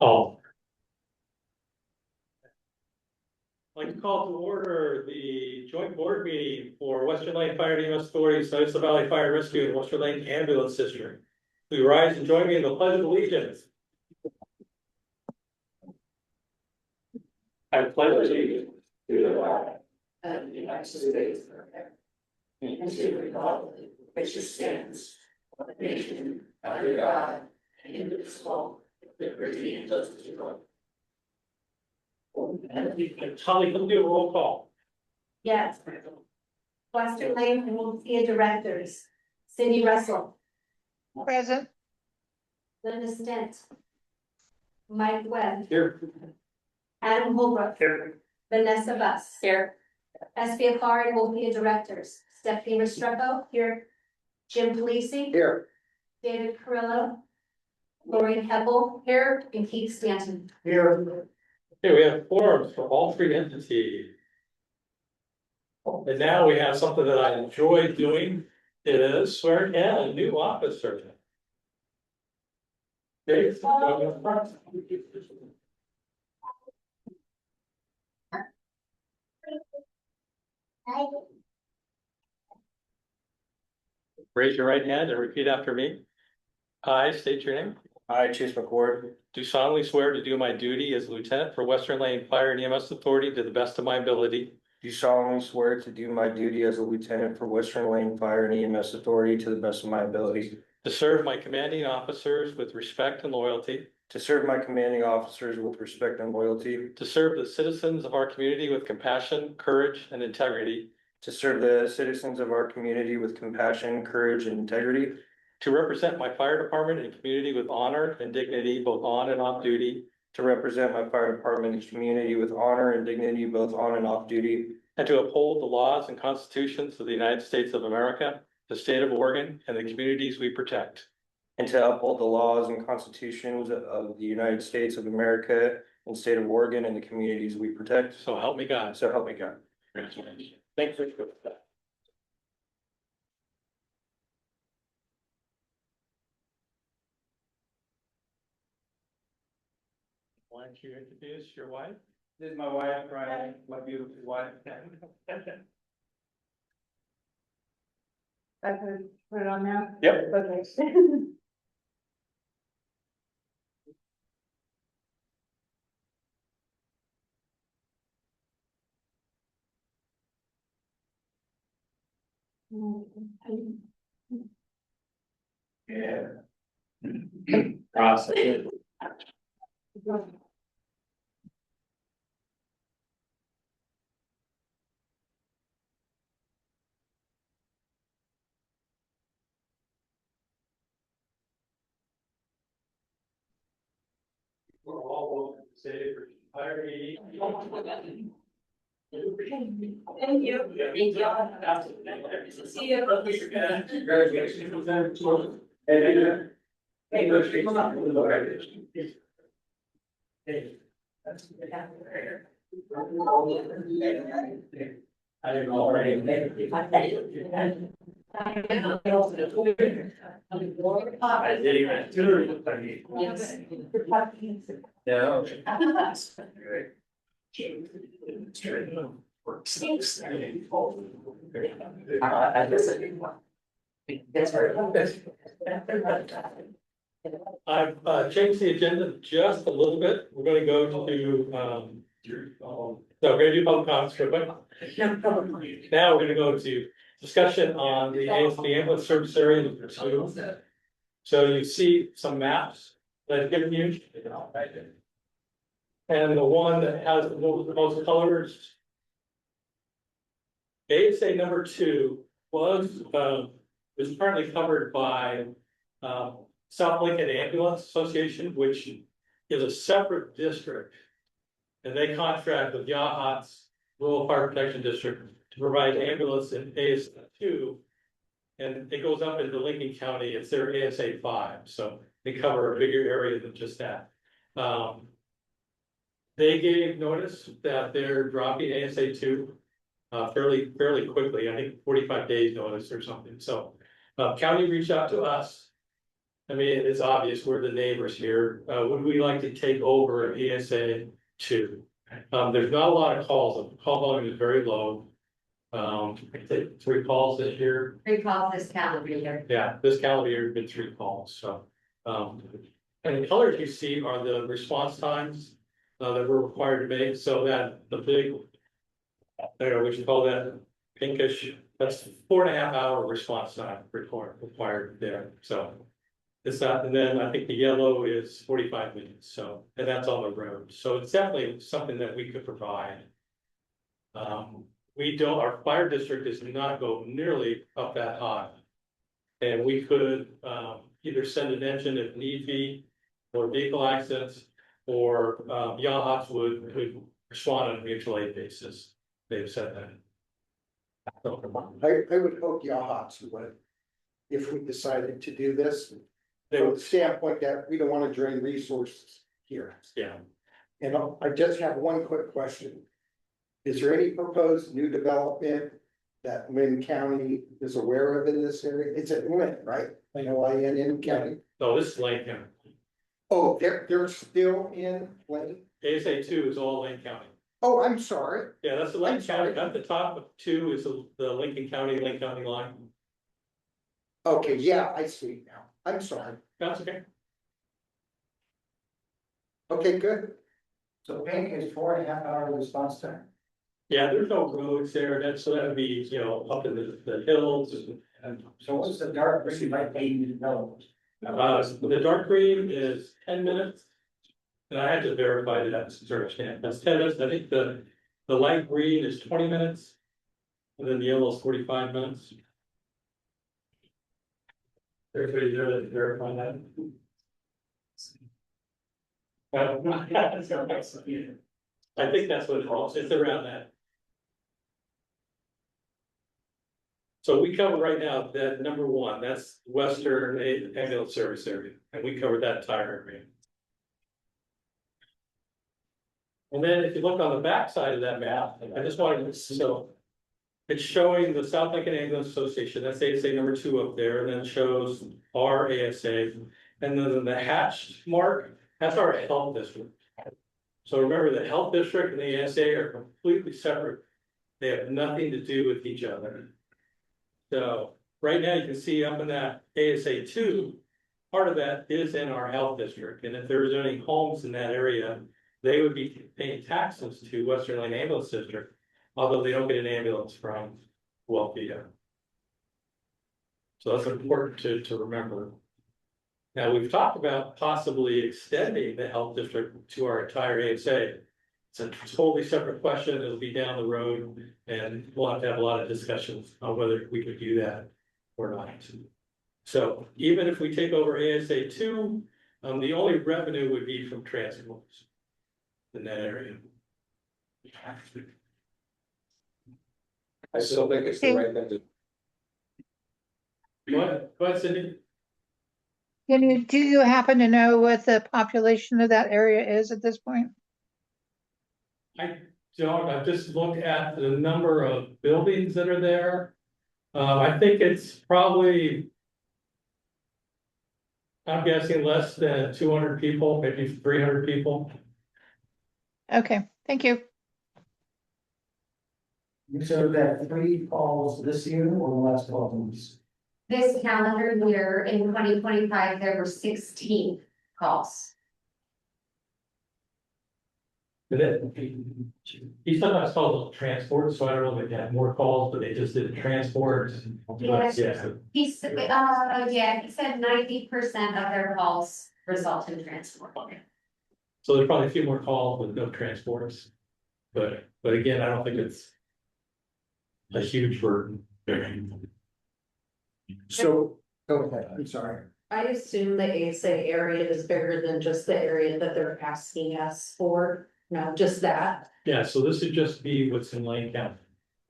Oh. I'd like to call to order the joint board meeting for Western Lane Fire and EMS Authority, Sites Valley Fire and Rescue, and Western Lane Ambulance District. We rise and join me in the Pledge of Allegiance. I pledge allegiance to the flag of the United States of America and to the republic which stands one nation under God, indivisible, with liberty and justice for all. Holly, can we do a roll call? Yes. Western Lane and WLFEA directors, Cindy Russell, Present. Linda Stent, Mike Webb, Here. Adam Holbrook, Here. Vanessa Buss. Here. SBA Card and WLFEA directors, Stephanie Restrepo. Here. Jim Polisi. Here. David Carrillo. Lori Heppel. Here. And Keith Stanton. Here. Okay, we have forums for all three entities. And now we have something that I enjoy doing. It is swearing in a new officer. Okay, so go in front. Raise your right hand and repeat after me. I state your name. I, Chase McCord, Do solemnly swear to do my duty as lieutenant for Western Lane Fire and EMS Authority to the best of my ability. do solemnly swear to do my duty as a lieutenant for Western Lane Fire and EMS Authority to the best of my ability, To serve my commanding officers with respect and loyalty. to serve my commanding officers with respect and loyalty, To serve the citizens of our community with compassion, courage, and integrity. to serve the citizens of our community with compassion, courage, and integrity, To represent my fire department and community with honor and dignity, both on and off duty. to represent my fire department and community with honor and dignity both on and off duty, And to uphold the laws and constitutions of the United States of America, the state of Oregon, and the communities we protect. and to uphold the laws and constitutions of the United States of America and state of Oregon and the communities we protect. So help me God. So help me God. Thanks for that. Why don't you introduce your wife? This is my wife, Ryan, my beautiful wife. I could put it on now? Yep. Okay. Yeah. Process. We're all welcome to say for fire meeting. Thank you. See you. Congratulations. I didn't know already. I didn't even do it. Yes. No. I've changed the agenda just a little bit. We're gonna go to, no, we're gonna do public comments real quick. Now we're gonna go to discussion on the ambulance service area number 2. So you see some maps that I've given you. And the one that has the most colors. ASA number 2 was currently covered by South Lincoln Ambulance Association, which is a separate district. And they contract with Yahat's Rural Fire Protection District to provide ambulance in ASA 2. And it goes up into Lincoln County, it's their ASA 5, so they cover a bigger area than just that. They gave notice that they're dropping ASA 2 fairly quickly, I think 45 days notice or something, so. County reached out to us I mean, it's obvious, we're the neighbors here. Would we like to take over ESA two? There's not a lot of calls, the call volume is very low. I think 3 calls this year. Recall this calendar year. Yeah, this calendar year has been 3 calls, so. And the colors you see are the response times that we're required to make, so that the big. I don't know what you call that, pinkish, that's 4.5 hour response time required there, so. It's not, and then I think the yellow is 45 minutes, so, and that's on the road, so it's definitely something that we could provide. We don't, our fire district does not go nearly up that high. And we could, either send an engine if need be, or vehicle accidents, or, Yahats would respond on a mutual aid basis. They've said that. So, I would hope Yahats would, if we decided to do this, they from would, the standpoint that we don't want to drain resources here. yeah, And I just have one quick question. Is there any proposed new development that Lynn County is aware of in this area? It's at Lynn, right? Lynn County. no, this is Lane County. Oh, they're still in Lynn? ASA two is all Lane County. Oh, I'm sorry. Yeah, that's the Lane I'm sorry. County, at the top of 2 is the Lincoln County line. Okay, yeah, I see now. I'm sorry. That's okay. Okay, good. So pink is 4.5 hour response time. Yeah, there's no roads there, so that would be, up in the hills. So what's the dark green like 80 development? The dark green is 10 minutes. And I had to verify that, sort of, that's 10 minutes, I think the light green is 20 minutes. And then the yellow is 45 minutes. Everybody there to verify that? I think that's what it's around that. So we cover right now that number 1, that's Western Ambulance Service area, and we covered that entire area. And then if you look on the back side of that map, I just wanted to, so. It's showing the South Lincoln Ambulance Association, that's ASA number 2 up there, and then it shows our ASA. And then the hatched mark, that's our health district. So remember, the health district and the ASA are completely separate. They have nothing to do with each other. So right now you can see up in that ASA 2, part of that is in our health district. And if there's any homes in that area, they would be paying taxes to Western Lane Ambulance District. Although they don't get an ambulance from WLFEA. So that's important to remember. Now, we've talked about possibly extending the health district to our entire ASA. It's a totally separate question, it'll be down the road, and we'll have to have a lot of discussions on whether we could do that or not. So even if we take over ASA 2, the only revenue would be from transports in that area. I still think it's the right thing to. What, Cindy? Do you happen to know what the population of that area is at this point? I don't, I've just looked at the number of buildings that are there. I think it's probably. I'm guessing less than 200 people, maybe 300 people. Okay, thank you. So that 3 calls this year or the last 12 months? This calendar year in 2025, there were 16 calls. And then he sometimes calls it transport, so I don't know if they had more calls, but they just did transport. Yes. Yeah, He said, yeah, he said 90% of their calls result in transport. so there's probably a few more calls with no transporters. But again, I don't think it's a huge burden. So, go ahead, I'm sorry. I assume the ASA area is bigger than just the area that they're asking us for, no, just that, Yeah, so this would just be what's in Lane County,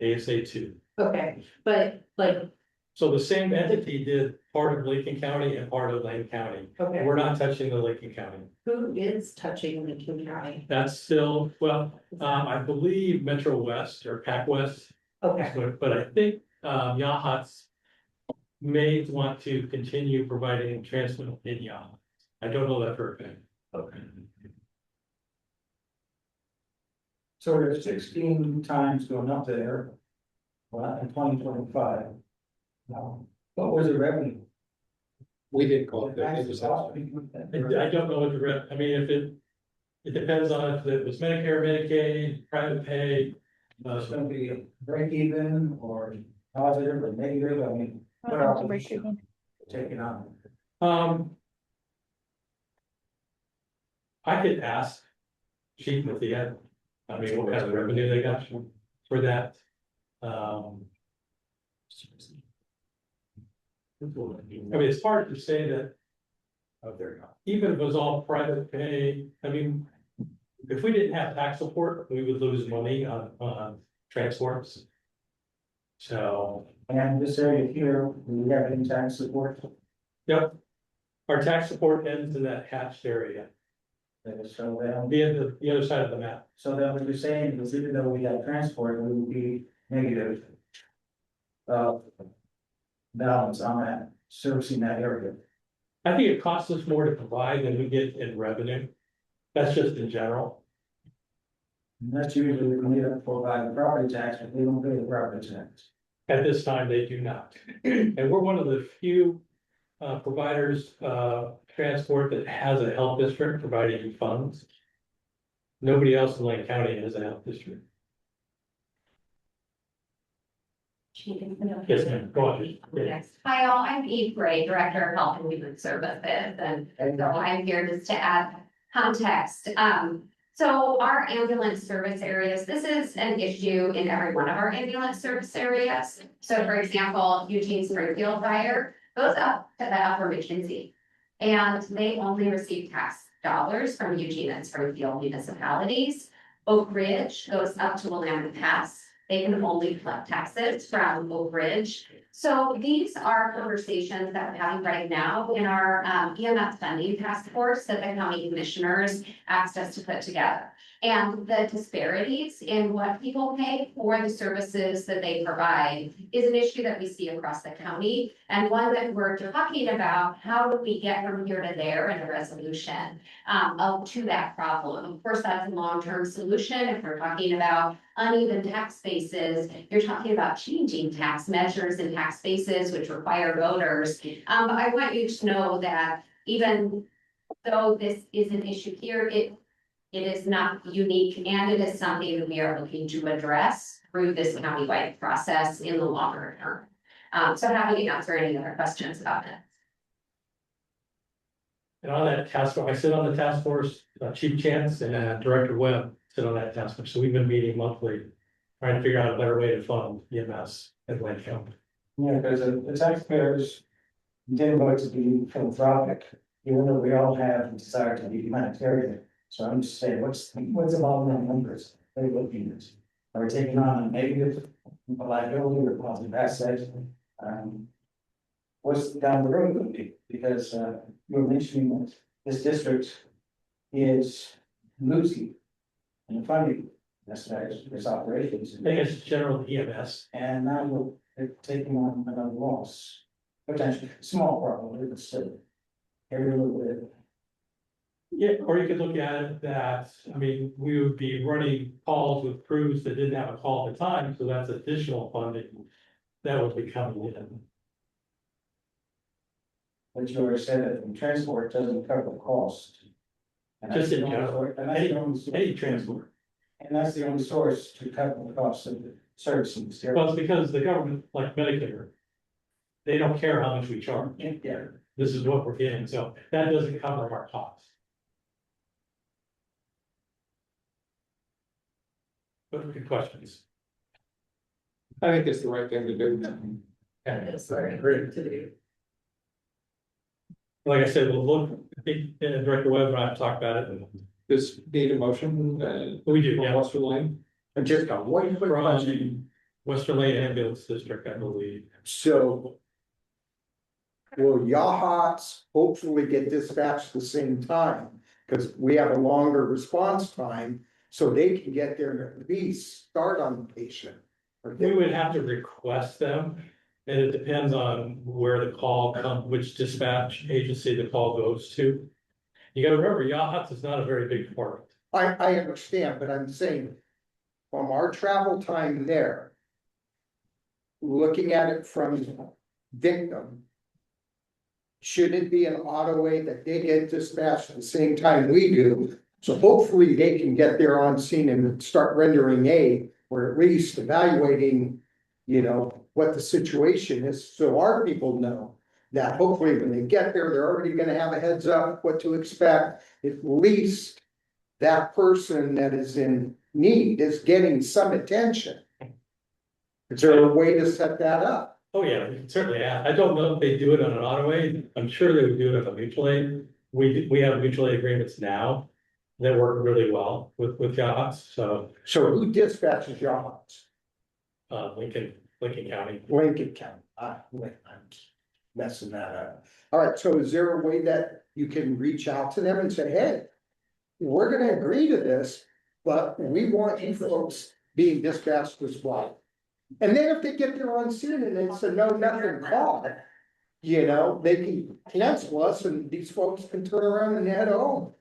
ASA 2. okay, but like, So the same entity did part of Lincoln County and part of Lane County. okay, We're not touching the Lincoln County. who is touching the county? That's still, well, I believe Metro West or Pac West. Okay, But I think, Yahats may want to continue providing transport in Yama. I don't know that for a fact. Okay. So there's 16 times going up there. Well, in 2025. Now, what was the revenue? We did call it. I don't know what the I mean, if it depends on if it was Medicare, Medicaid, private pay. It's gonna be a break even or positive or negative, I mean, what are we taking on? I could ask Chief if he had, I mean, what kind of revenue they got for that. I mean, it's hard to say that. Oh, there you go. Even if it was all private pay, I mean, if we didn't have tax support, we would lose money on transports. So, And this area here, we have any tax support? yep. Our tax support ends in that hatched area, So then, the other side of the map. so then what you're saying is even though we have transport, we will be negative. Balance on that, servicing that area. I think it costs us more to provide than we get in revenue. That's just in general. And that's usually made up for by the property tax, but they don't pay the property tax. At this time, they do not. And we're one of the few providers, transport that has a health district providing funds. Nobody else in Lane County has a health district. Yes, ma'am. Go on. Yeah. Hi, all. I'm Eve Gray, Director of Health and Human Services, and so I'm here just to add context. So our ambulance service areas, this is an issue in every one of our ambulance service areas. So for example, Eugene Springfield Fire goes up to the Upper McKinsey. And they only receive tax dollars from Eugene and Springfield municipalities. Oak Ridge goes up to Willamette Pass. They can only collect taxes from Oak Ridge. So these are conversations that we're having right now in our EMS funding task force that the county commissioners asked us to put together. And the disparities in what people pay for the services that they provide is an issue that we see across the county. And one that we're talking about, how do we get from here to there in a resolution to that problem? Of course, that's a long-term solution. If we're talking about uneven tax bases, you're talking about changing tax measures and tax bases which require voters. But I want you to know that even though this is an issue here, it is not unique, and it is something that we are looking to address through this countywide process in the longer term. So happy to answer any other questions about it. And on that task force, I sit on the task force, Chief Chance and Director Webb sit on that task force. So we've been meeting monthly, trying to figure out a better way to fund EMS at Lane County. Yeah, because the taxpayers didn't vote to be philanthropic, even though we all have a desire to be humanitarian. So I'm just saying, what's the bottom line numbers? They looking at, are we taking on a negative liability or positive asset? What's down the road going to be? Because you were mentioning that this district is losing in funding aspects, its operations. I think it's general EMS. And now they're taking on another loss, potentially small probably, but still. Every little bit. Yeah, or you could look at it that, I mean, we would be running calls with crews that didn't have a call at the time, so that's additional funding that would be coming in. But you already said that transport doesn't cover the cost. And that's Just in the only general, source- and that's the only source- any transport. And that's the only source to cover the cost of the services. Well, it's because the government, like Medicare, they don't care how much we charge. Yeah. This is what we're getting, so that doesn't cover our costs. But good questions. I think it's the right thing to do. It's very great to do. Like I said, we'll look, I think Director Webb and I have talked about it. This need a motion, We do, from yeah. Western Lane. And just got one quick question. From Western Lane Ambulance District, I believe. So. Will Yahats hopefully get dispatched at the same time? Cause we have a longer response time, so they can get there and at least start on the patient. Or We would have to request them. And it depends on where the call which dispatch agency the call goes to. You gotta remember, Yachats is not a very big department. I understand, but I'm saying from our travel time there, looking at it from victim, should it be an auto-way that they get dispatched at the same time we do? So hopefully they can get there on scene and start rendering aid, or at least evaluating, you know, what the situation is, so our people know that hopefully when they get there, they're already gonna have a heads up what to expect. At least that person that is in need is getting some attention. Is there a way to set that up? Oh, yeah, we can certainly add. I don't know if they do it on an auto aid. I'm sure they would do it on a mutual aid. We have mutual aid agreements now that work really well with Yachats, so, So who dispatches jobs? Lincoln County. Lincoln County. I'm messing that up. All right, so is there a way that you can reach out to them and say, hey, we're gonna agree to this, but we want you folks being dispatched as well. And then if they get there on scene and it's a no, nothing call, you know, they can cancel us and these folks can turn around and head home.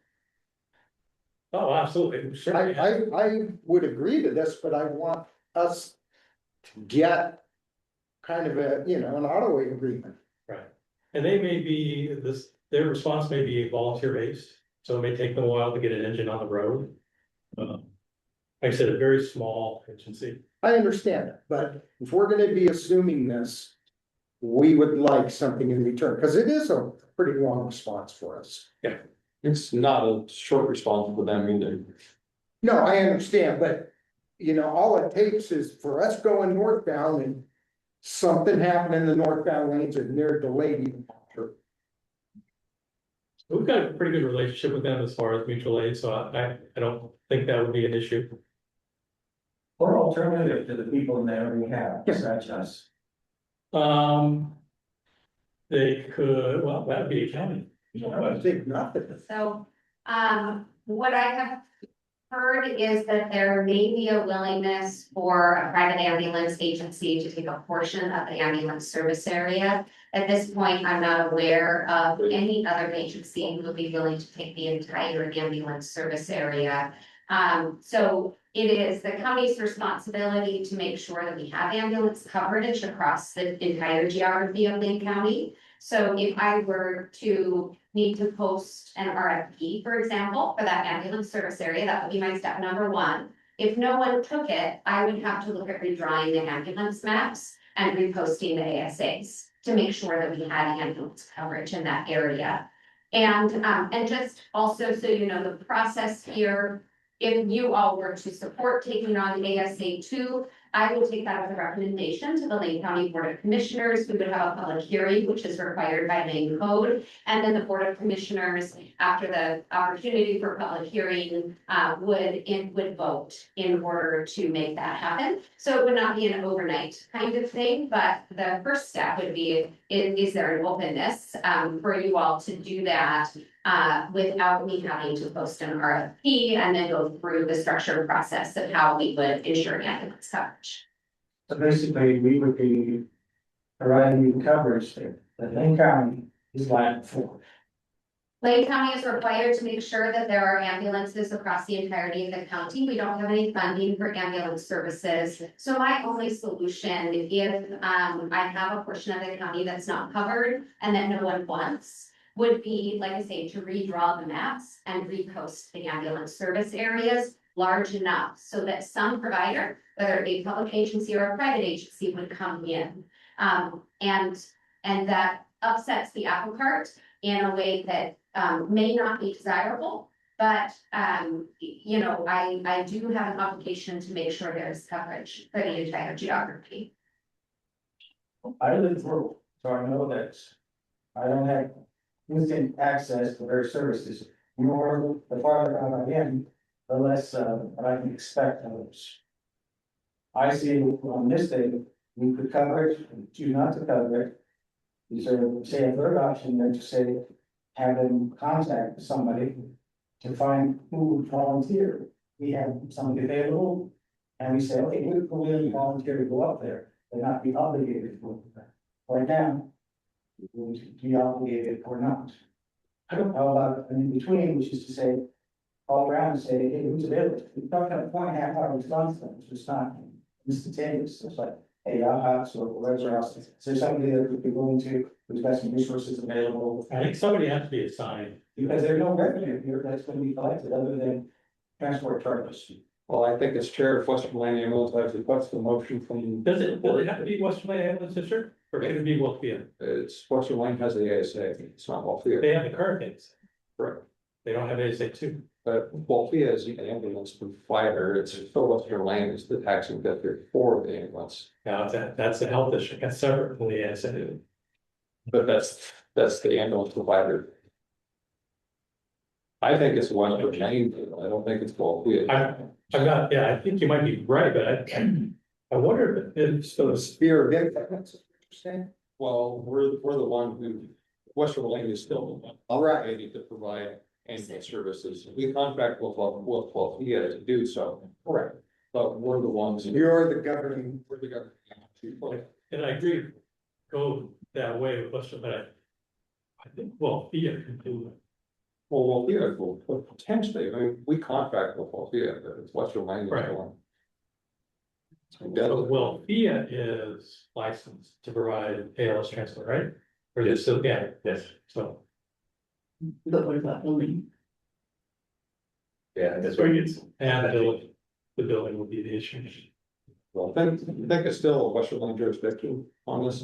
Oh, absolutely, we certainly. I would agree to this, but I want us to get kind of a, you know, an auto agreement. Right, and they may be, their response may be volunteer based, so it may take them a while to get an engine on the road. Like I said, a very small agency. I understand it, but if we're gonna be assuming this, we would like something in return, because it is a pretty long response for us. It's not a short response for them either. No, I understand, but, you know, all it takes is for us going northbound and something happened in the northbound lanes and they're delayed even longer. We've got a pretty good relationship with them as far as mutual aid, so I don't think that would be an issue. Or alternative to the people in there we have, besides us. They could, well, that'd be a county. I think nothing. So, what I have heard is that there may be a willingness for a private ambulance agency to take a portion of the ambulance service area. At this point, I'm not aware of any other agency who would be willing to take the entire ambulance service area. So it is the county's responsibility to make sure that we have ambulance coverage across the entire geography of Lane County. So if I were to need to post an RFP, for example, for that ambulance service area, that would be my step number one. If no one took it, I would have to look at redrawing the ambulance maps and reposting the ASAs to make sure that we had ambulance coverage in that area. And just also, so you know, the process here, if you all were to support taking on the ASA 2, I will take that as a recommendation to the Lane County Board of Commissioners, who would have a public hearing, which is required by Lane Code. And then the Board of Commissioners, after the opportunity for public hearing, would vote in order to make that happen. So it would not be an overnight kind of thing, but the first step would be, is there an openness for you all to do that without me having to post an RFP and then go through the structured process of how we would ensure ambulance coverage. So basically, we would be providing you coverage that Lane County is liable for. Lane County is required to make sure that there are ambulances across the entirety of the county. We don't have any funding for ambulance services. So my only solution, if I have a portion of the county that's not covered and that no one wants, would be, like I say, to redraw the maps and repost the ambulance service areas large enough so that some provider, whether it be a public agency or a private agency, would come in. And that upsets the apple cart in a way that may not be desirable, but you know, I do have an obligation to make sure there's coverage for the entire geography. I live rural, so I know that I don't have instant access to their services. The more, the farther out I am, the less I can expect others. I see on this day, we could cover it, choose not to cover it. Is there, say, a third option than to say, have them contact somebody to find who would volunteer. We have somebody available, and we say, okay, we're willing to volunteer to go up there, but not be obligated to go up there. right now. Will be obligated or not? I don't know about an in between, which is to say, all around and say, hey, who's available? We're not gonna point and a half hour response time, it's just not instantaneous, it's like, hey, so whatever else, is there somebody that would be willing to, who's got some resources available? I think somebody has to be assigned. Because there's no revenue here that's gonna be collected other than transport charges. Well, I think as chair of Western Land Ambulance, I have requested the motion from. Does it have to be Western Lane Ambulance District, or can it be WLFEA? It's Western Lane has the ASA, it's not WLFEA. They have the current things, Correct. they don't have ASA two. But WLFEA is the ambulance provider, it's still Western Lane is the taxing district for the ambulance. Now, that's the health district, that's separate from the ASA. But that's the ambulance provider. I think it's Western Lane, I don't think it's WLFEA. I'm not, yeah, I think you might be right, but I wonder if it's So the sphere of influence, that's what you're saying? Well, we're the one who, Western Lane is still the one. All right. Obligated to provide ambulance services. We contract with WLFEA to do so. Correct. But we're the ones. You're the governing. We're the government. and I agree, go that way with Western, but I think WLFEA can do it. Well, WLFEA will potentially, I mean, we contract with WLFEA, but it's Western Lane is the Right. one. So WLFEA is licensed to provide ALS transport, right? Or is it still, yeah, yes, so. But what about building? Yeah, That's where it gets, and the building will be the issue. Well, I think it's still a Western Lane jurisdiction on this.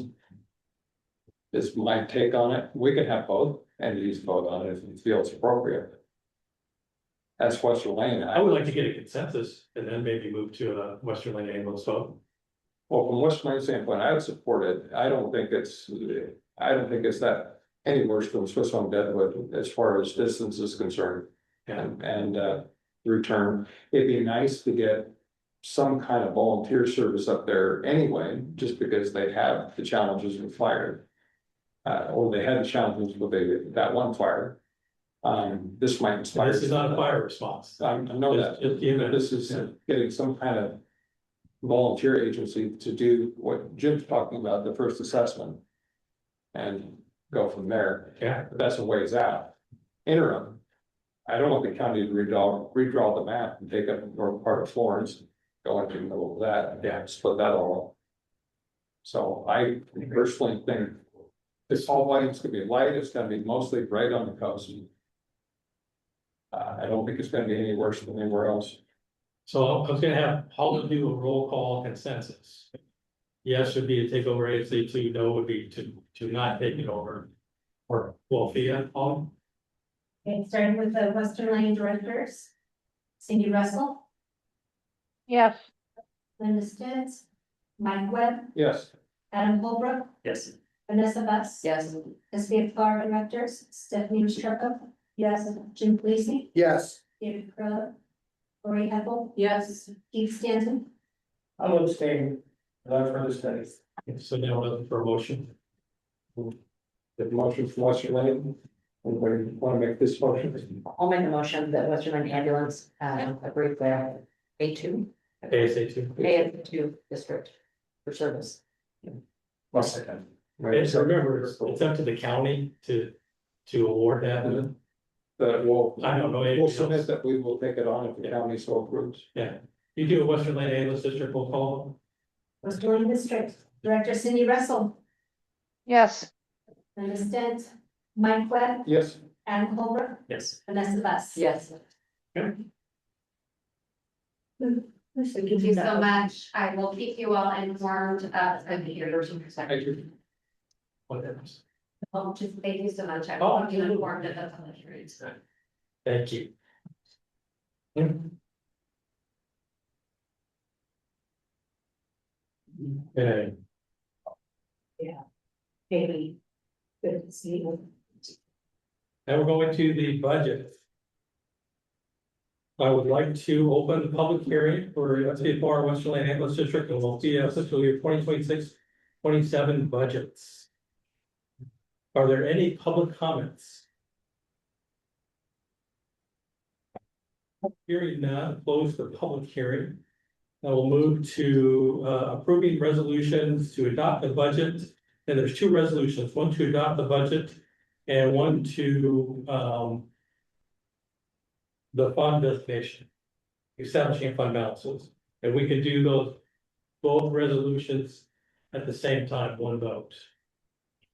Is my take on it. We can have both entities vote on it if it feels appropriate. That's Western Lane. I would like to get a consensus and then maybe move to a Western Lane ambulance vote. Well, from Western Lane standpoint, I would support it. I don't think it's that any worse than Swiss Home Deadwood as far as distance is concerned. And return, it'd be nice to get some kind of volunteer service up there anyway, just because they have the challenges with fire. Or they had the challenges with that one fire. This might inspire. This is not a fire response. I know that, It's this is getting some kind of volunteer agency to do what Jim's talking about, the first assessment. And go from there. Yeah. That's a ways out. Interim. I don't want the county to redraw the map and take up the north part of Florence, go into the middle of that, yeah, split that all up. So I personally think this whole lighting's gonna be light, it's gonna be mostly right on the coast. I don't think it's gonna be any worse than anywhere else. So I was gonna have Paul do a roll call consensus. Yes would be to take over ASA2, no would be to not take it over. Or WLFEA, Paul? Okay, starting with the Western Lane directors. Cindy Russell, Yes, Linda Stitz, Mike Webb, Yes. Adam Holbrook, Yes. Vanessa Bus. Yes. SBFR directors, Stephanie Restrepo. Yes. Jim Policey, Yes, David Perla, Lori Ethel, Yes. Keith Stanton. I'm abstaining without further studies. So now we're looking for a motion. The motion from Western Lane. Anybody want to make this motion? I'll make a motion that Western Lane Ambulance, agree with A2, ASA2. A2 district for service. One second. And so remember, it's up to the county to award that. That will. I don't know We'll anything submit else. that we will take it on if the county so approves. Yeah, you do a Western Lane ambulance district, we'll call Western Lane District Director Cindy Russell, yes, Linda Stitz, Mike Webb, Yes. Adam Holbrook, them. Yes. Vanessa Bus. Yes. Thank you so much. I will keep you all informed of the years. Thank you. Whatever. Just thank you so much. I Oh, will keep you informed of the public hearings. Thank you. Okay, Maybe. Good to see you. now we're going to the budget. I would like to open the public hearing for SBFR Western Lane Ambulance District and WLFEA fiscal year 2026-27 budgets. Are there any public comments? Hearing none, close the public hearing. I will move to approving resolutions to adopt the budget And there's two resolutions, one to adopt the budget and one to, the fund designation. Establishing fund balances, and we could do those, both resolutions at the same time, one vote.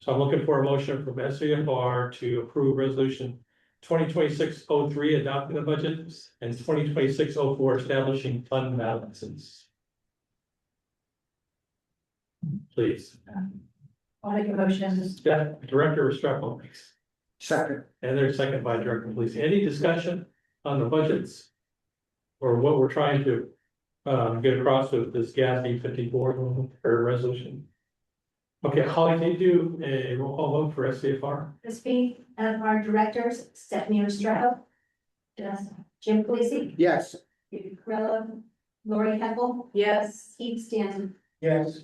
So I'm looking for a motion from SVFR to approve resolution 2026-03 adopting the budget and 2026-04 establishing fund balances. Please. I'll make a motion. Director Restrepo. Second. And there's second by Director Police. Any discussion on the budgets? Or what we're trying to get across with this GASB 54 or resolution? Okay, Holly, can you do a roll call vote for SCFR? SB, our directors, Stephanie Restrepo. Yes. Jim Polisi, Yes. David Carrillo, Lori Heckle, Yes. Keith Stanton. Yes.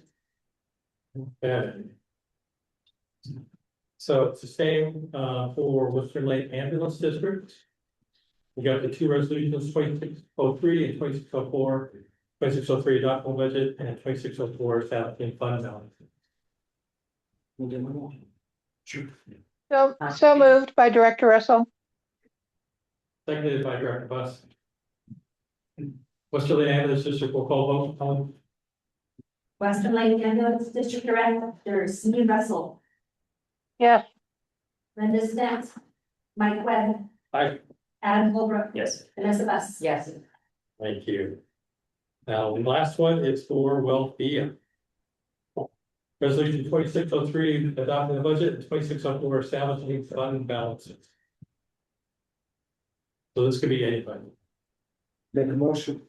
Okay. So it's the same for Western Lake Ambulance District. We got the two resolutions, 2603 and 2604. 2603 adopting budget and 2604 establishing fund balance. So moved by Director Russell. Seconded by Director Bus. Western Lake Ambulance District will call vote. Western Lake Ambulance District Director, Cindy Russell, Yes. Linda Stentz, Mike Webb, Aye. Adam Holbrook, Yes. Vanessa Bus. Yes. Thank you. Now, the last one is for WLFEA. Resolution 2603 adopting the budget and 2604 establishing fund balances. So this could be anybody. Make a motion.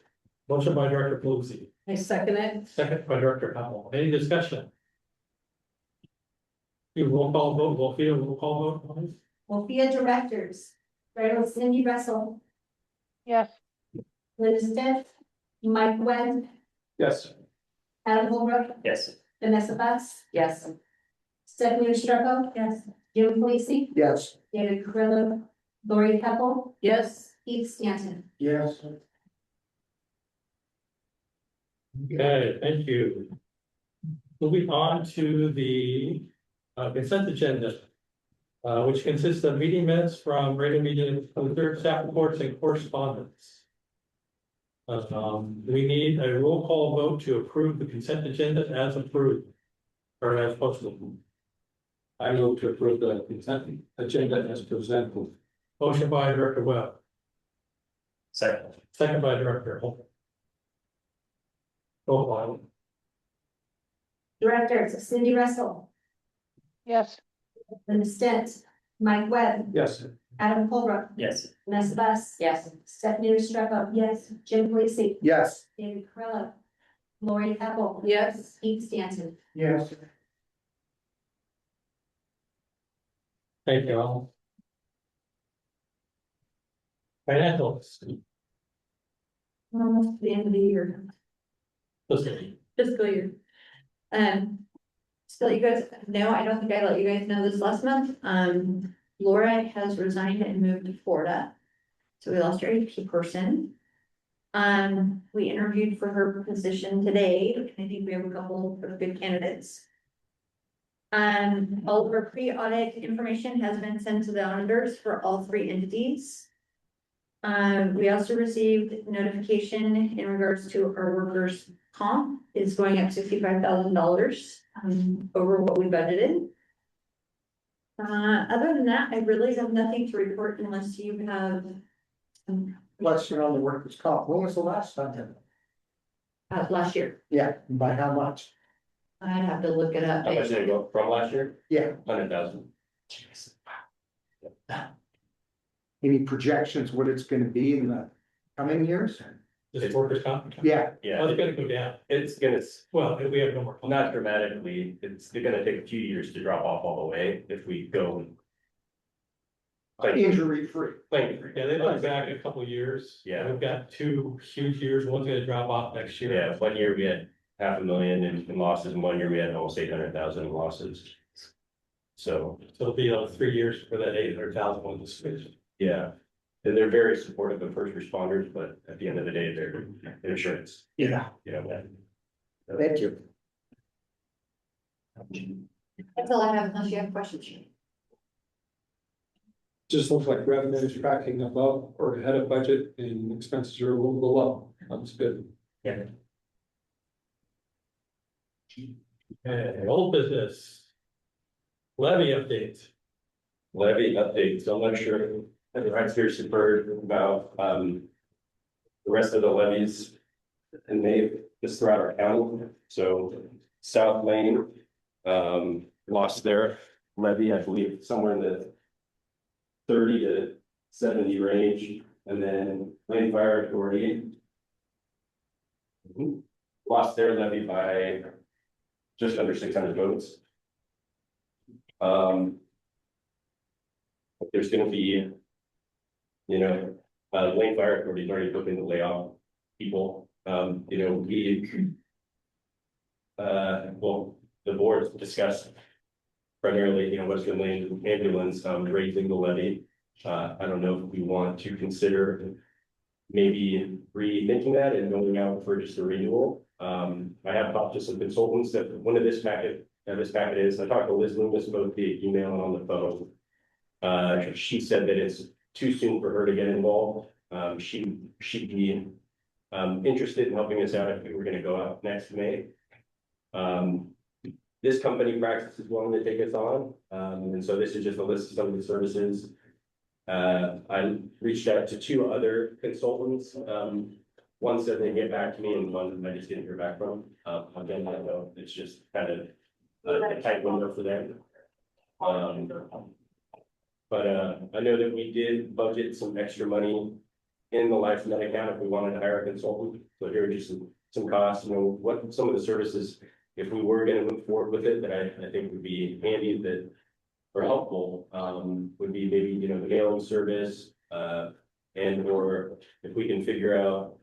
Motion by Director Pelosi, I second it. second by Director Powell. Any discussion? You roll call vote, WLFEA roll call vote, please. WLFEA Directors, Cindy Russell, Yes. Linda Stentz, Mike Webb, Yes. Adam Holbrook, Yes. Vanessa Bus, Yes. Stephanie Restrepo. Yes. Jim Polisi, Yes. David Carrillo, Lori Heckle, Yes. Keith Stanton. Yes. Okay, thank you. Moving on to the consent agenda. Which consists of meeting minutes from regular meeting, other staff reports and correspondence. We need a roll call vote to approve the consent agenda as approved. Or as posted. I move to approve the consent agenda as presented. Motion by Director Webb, Second. second by Director Holmes. Roll call. Directors, Cindy Russell, Yes. Linda Stentz, Mike Webb, Yes. Adam Holbrook, Yes. Vanessa Bus. Yes. Stephanie Restrepo. Yes. Jim Polisi, Yes. David Carrillo, Lori Heckle, Yes. Keith Stanton. Yes. Thank you all. Financials. Almost the end of the year. Listen, Fiscal year. So you guys know, I don't think I let you guys know this last month, Laura has resigned and moved to Florida. So we lost our AP person. We interviewed for her position today, and I think we have a couple of good candidates. All of our pre-audit information has been sent to the auditors for all three entities. We also received notification in regards to our workers' comp is going up $65,000 over what we budgeted. Other than that, I really have nothing to report unless you have Question on the workers' comp. When was the last time? last year. Yeah, by how much? I'd have to look it up. How much did it go from last year? Yeah. 100,000. Any projections what it's gonna be in the coming years? this workers' comp. Yeah. Oh, they're gonna go down. It's gonna, Well, we have no more. not dramatically, it's gonna take a few years to drop off all the way if we go. Injury free. Plain. Yeah, they look back a couple of years. Yeah. We've got two huge years. One's gonna drop off next year. Yeah, 1 year we had 500,000 in losses, and 1 year we had almost 800,000 in losses. So, So it'll be 3 years for that 800,000 one to switch. yeah, and they're very supportive of first responders, but at the end of the day, they're insurance, Yeah. you know. Thank you. That's all I have unless you have questions. Just looks like revenue is tracking above or ahead of budget and expenses are a little below. That's good. And old business. Levy updates. Levy updates, I'm not sure, if the right here heard about, the rest of the levies. And they, just throughout our county, so South Lane, lost their levy, I believe, somewhere in the 30 to 70 range, and then Lane Fire Authority lost their levy by just under 600 votes. There's gonna be, Lane Fire Authority is already looking to lay off people. Well, the board's discussed primarily, Western Lane ambulance, raising the levy. I don't know if we want to consider maybe rethinking that and going out for just a renewal. I have talked to some consultants that one of this packet is, I talked to Liz Loomis both via email and on the phone. She said that it's too soon for her to get involved. She'd be interested in helping us out if we were gonna go out next May. This company Praxis is willing to take us on, and so this is just a list of some of the services. I reached out to two other consultants. One said they'd get back to me, and one I just didn't hear back from. Again, I know it's just kind of a tight window for them. But I know that we did budget some extra money in the life net account if we wanted to hire a consultant. So here are just some costs, what some of the services, if we were gonna move forward with it, that I think would be handy that or helpful, would be maybe, the mailing service, and or if we can figure out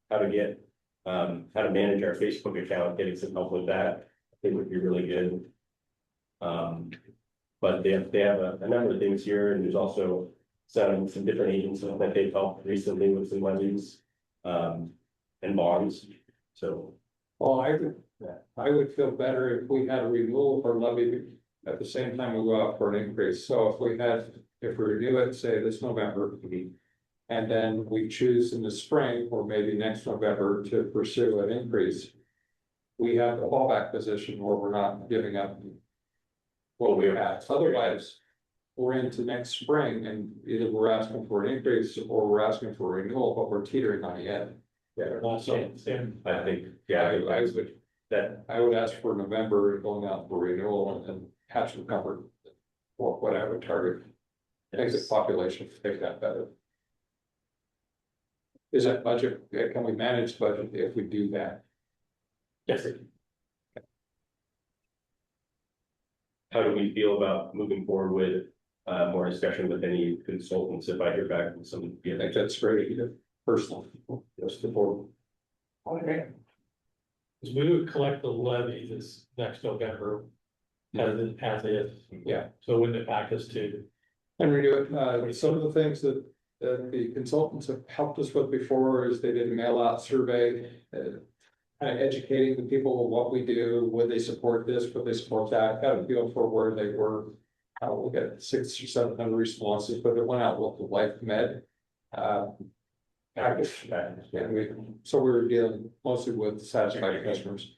how to get, how to manage our Facebook account, getting some help with that, I think would be really good. But they have a number of things here, and there's also some different agencies that they've helped recently with some levies, and bonds, so. Well, I would feel better if we had a renewal for levy at the same time we go out for an increase. So if we renew it, say this November, and then we choose in the spring or maybe next November to pursue an increase, we have a fallback position where we're not giving up what we have. Otherwise, we're into next spring and either we're asking for an increase or we're asking for a renewal, but we're teetering on the end. Yeah, not same. I think, I would ask for November going out for renewal and have some comfort for what I would target. Makes the population take that better. Is that budget, can we manage the budget if we do that? Yes. how do we feel about moving forward with more discussion with any consultants if I hear back from some? I think that's great, personal, just the board. Okay. Because we would collect the levy this next November. As is. Yeah. So wouldn't it back us to? And renew it, some of the things that the consultants have helped us with before is they did a mail out survey. Kind of educating the people of what we do, would they support this, would they support that, got a feel for where they were. We'll get 600 or 700 responses, but it went out with the Life Med. Package, and so we were dealing mostly with satisfied customers.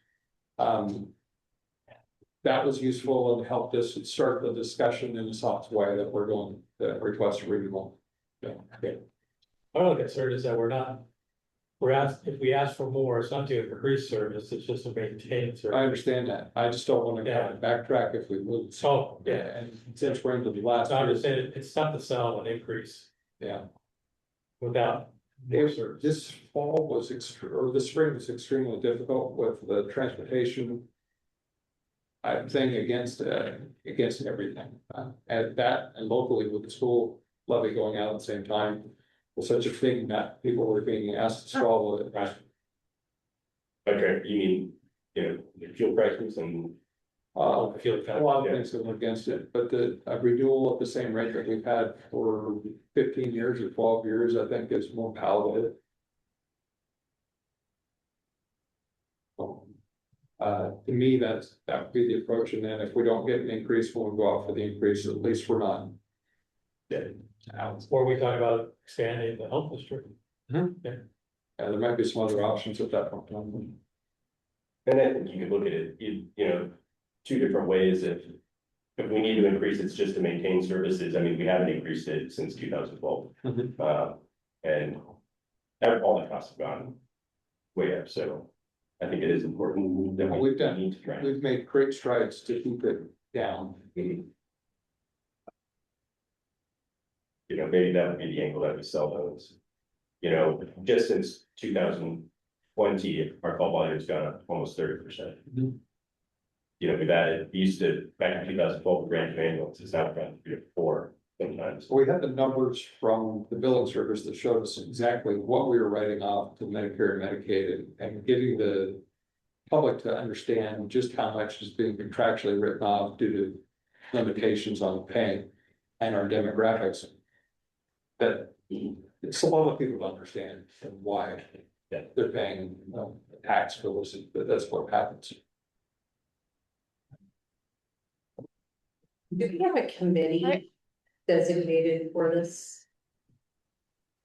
That was useful and helped us start the discussion in a soft way that we're going to request a renewal. Yeah. Our only concern is that if we ask for more, it's not to increase service, it's just to maintain service. I understand that. I just don't want to backtrack if we move. So, yeah, And since we're into the last. so I'm just saying, it's tough to sell an increase Yeah. without more service. This fall was or this spring was extremely difficult with the transportation. I'm saying against everything, and that and locally with the school levy going out at the same time was such a thing that people were being asked to swallow it. Right. Okay, you mean, the fuel prices and. I feel A lot of things that went against it, but the renewal at the same rate that we've had for 15 years or 12 years, I think is more palatable. To me, that would be the approach, and then if we don't get an increase, we'll go out for the increase, at least we're not. Dead out. Or we talk about expanding the health district. There might be some other options at that point. And I think you could look at it, you know, two different ways. If we need to increase, it's just to maintain services. I mean, we haven't increased it since 2012. And all the costs have gone way up, so I think it is important that We've done, need to try. we've made great strides to keep it down. You know, maybe that would be the angle that we sell those. You know, just since 2020, our call volume's gone up almost 30%. You know, we've added, we used to, back in 2012, grant ambulance, it's now gone to 4 sometimes. We had the numbers from the billing service that showed us exactly what we were writing off to Medicare and Medicaid, and getting the public to understand just how much is being contractually written off due to limitations on paying and our demographics. That it's a lot of people to understand why they're paying tax bills, but that's what happens. Do we have a committee designated for this?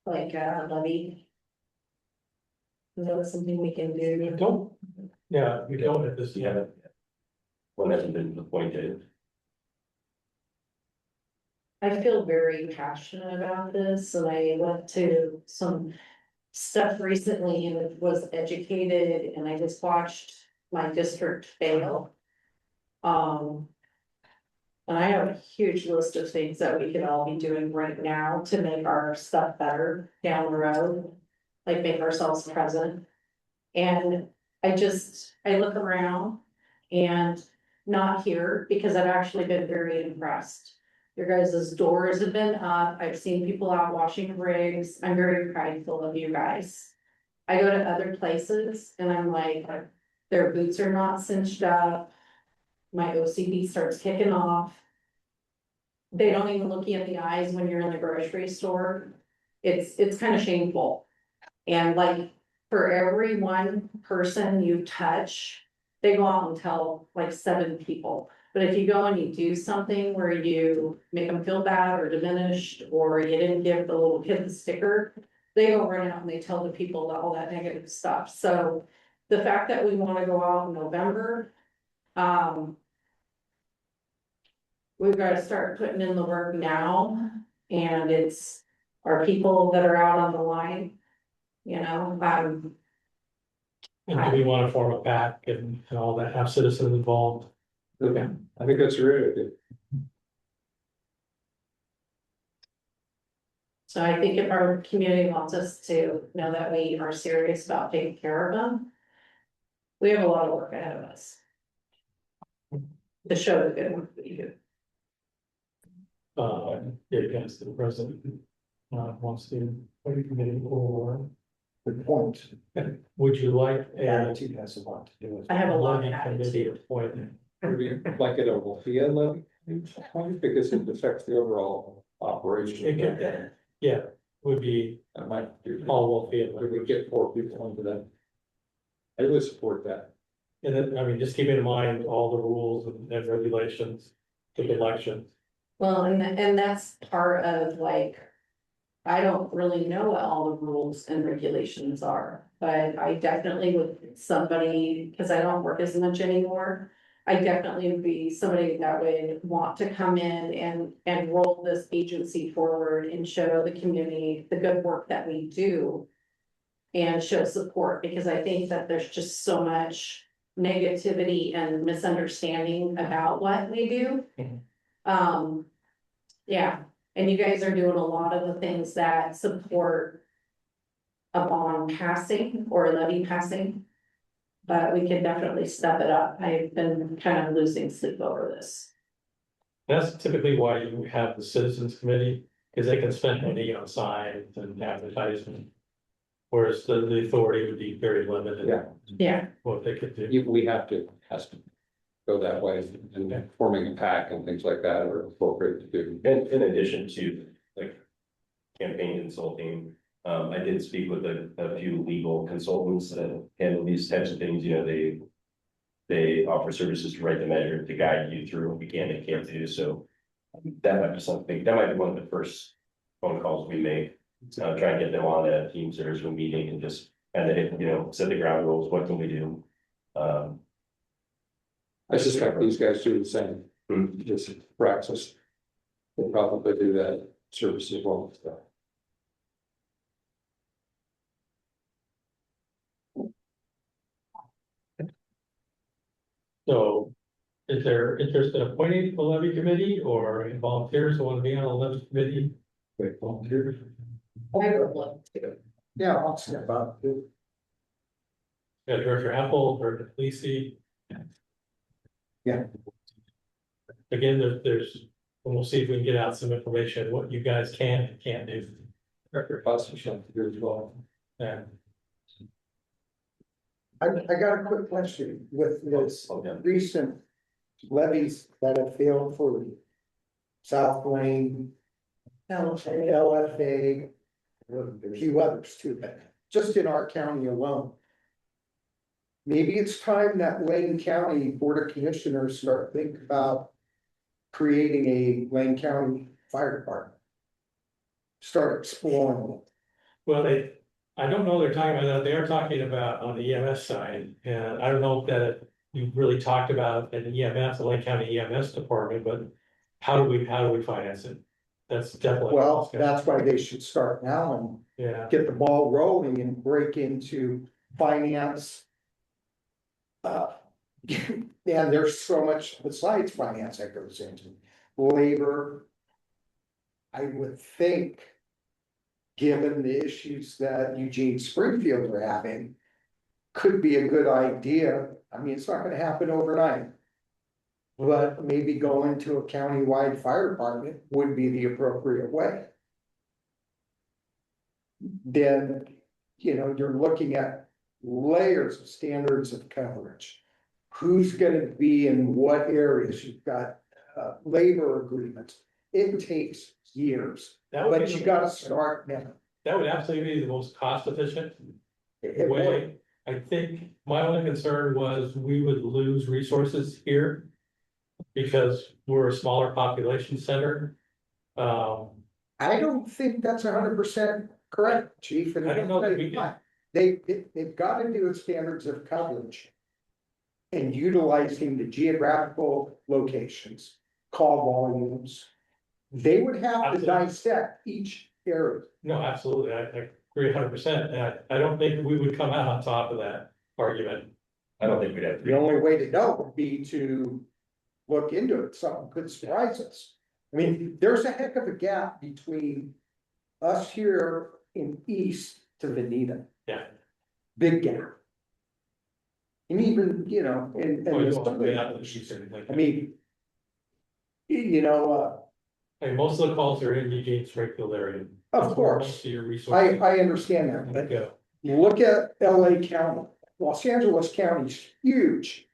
Like levy? Is that something we can We do? don't, yeah, we don't at this. Yeah. One hasn't been appointed. I feel very passionate about this, and I went to some stuff recently and was educated, and I just watched my district fail. And I have a huge list of things that we could all be doing right now to make our stuff better down the road, like make ourselves present. And I look around and not here, because I've actually been very impressed. Your guys' doors have been up. I've seen people out washing rigs. I'm very prideful of you guys. I go to other places and I'm like, their boots are not cinched up. My OCD starts kicking off. They don't even look you in the eyes when you're in the grocery store. It's kind of shameful. And like, for every one person you touch, they go out and tell like 7 people. But if you go and you do something where you make them feel bad or diminished, or you didn't give the little kid the sticker, they go running out and they tell the people all that negative stuff. So the fact that we want to go out in November, we've got to start putting in the work now, and it's our people that are out on the line, you know, And do we want to form a PAC and all that, have citizens involved? Okay, I think that's a great idea. So I think if our community wants us to know that we are serious about taking care of them, we have a lot of work ahead of us. To show the good work that you do. Yeah, against the president. Wants to, what are you committing or? Good point. Would you like a Attitude has a lot to do with it. I have a lot of levy committee attitude. appointment? Maybe like it a WLFEA levy, because it affects the overall operation. It could, yeah, would be That might do. all WLFEA. If we get 4 people into that. I would support that. And then, I mean, just keep in mind all the rules and regulations to the elections. Well, and that's part of like, I don't really know what all the rules and regulations are, but I definitely would somebody, because I don't work as much anymore. I definitely would be somebody that would want to come in and roll this agency forward and show the community the good work that we do. And show support, because I think that there's just so much negativity and misunderstanding about what we do. Yeah, and you guys are doing a lot of the things that support a bond passing or a levy passing. But we can definitely step it up. I've been kind of losing sleep over this. That's typically why you have the citizens committee, because they can spend money on signs and advertisement. Whereas the authority would be very limited. Yeah. Yeah, What they could do. We have to, has to go that way, and forming a PAC and things like that are appropriate to do. And in addition to like campaign consulting, I did speak with a few legal consultants that handle these types of things, you know, They offer services to write the measure, to guide you through what we can and can't do, so. That might be something, that might be one of the first phone calls we make. Try and get them on a Teams or Zoom meeting and just kind of, set the ground rules, what can we do? I suspect these guys do the same, just practice. They probably do that service as well. So is there interest in appointing a levy committee or any volunteers who want to be on a levy committee? Wait, volunteers? I would love to. Yeah, I'll step up. Yeah, Director Apple, Director Lisi. Yeah. Again, there's, and we'll see if we can get out some information, what you guys can and can't do. Director Foster should do as well. Yeah. I got a quick question with this Okay. recent levies that have failed for South Lane, LFA, a few others too, but just in our county alone. Maybe it's time that Lane County Board of Commissioners start thinking about creating a Lane County Fire Department. Start exploring it. Well, I don't know they're talking about that. They are talking about on the EMS side, and I don't know that you really talked about an EMS, the Lake County EMS department, but how do we finance it? That's definitely. Well, that's why they should start now and Yeah, get the ball rolling and break into finance. And there's so much besides finance that goes into labor. I would think, given the issues that Eugene Springfield are having, could be a good idea. I mean, it's not gonna happen overnight. But maybe going to a countywide fire department would be the appropriate way. Then, you're looking at layers of standards of coverage. Who's gonna be in what areas? You've got labor agreements. It takes years, that would but be, you gotta start now. that would absolutely be the most cost efficient It would. way. I think my only concern was we would lose resources here. Because we're a smaller population center. I don't think that's 100% correct, chief. And I don't know I'll that tell we you can. why. They've got to do standards of coverage. And utilizing the geographical locations, call volumes. They would have to Absolutely. dissect each area. No, absolutely, I agree 100%, and I don't think we would come out on top of that argument. I don't think we'd have. The only way to know would be to look into it. Something could surprise us. I mean, there's a heck of a gap between us here in east to Veneta. Yeah. Big gap. And even, and Well, you the don't have to be out southern- of the sheets or anything like I that. mean. I mean, most of the calls are in Eugene Springfield area. Of That's where course, most of your resources I understand that, but go. look at LA County, Los Angeles County's huge.